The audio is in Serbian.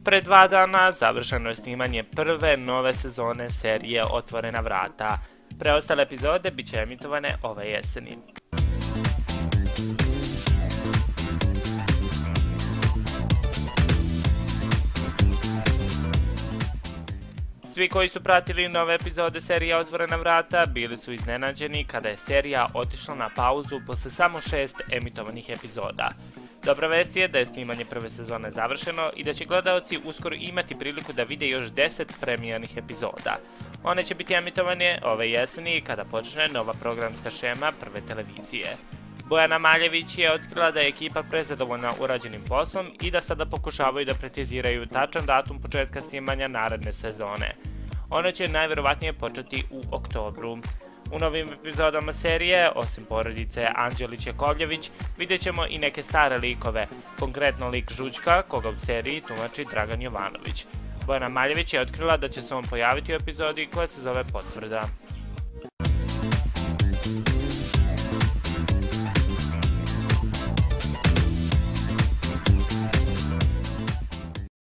Pre 2 dana završeno je snimanje prve nove sezone serije Otvorena vrata. Preostale epizode bit će emitovane ove jeseni. Svi koji su pratili nove epizode serije Otvorena vrata bili su iznenađeni kada je serija otišla na pauzu posle samo 6 emitovanih epizoda. Dobra vest je da je snimanje prve sezone završeno i da će gledaoci uskoro imati priliku da vide još 10 premijernih epizoda. One će biti emitovane ove jeseni kada počne nova programska šema prve televizije. Bojana Maljević je otkrila da je ekipa prezadovoljna urađenim poslom i da sada pokušavaju da preciziraju tačan datum početka snimanja naredne sezone. Ono će najverovatnije početi u oktobru. U novim epizodama serije, osim porodice Anđelić-Jakovljević, vidjet ćemo i neke stare likove, konkretno lik Žućka, koga u seriji tumači Dragan Jovanović. Bojana Maljević je otkrila da će se on pojaviti u epizodi koja se zove Potvrda.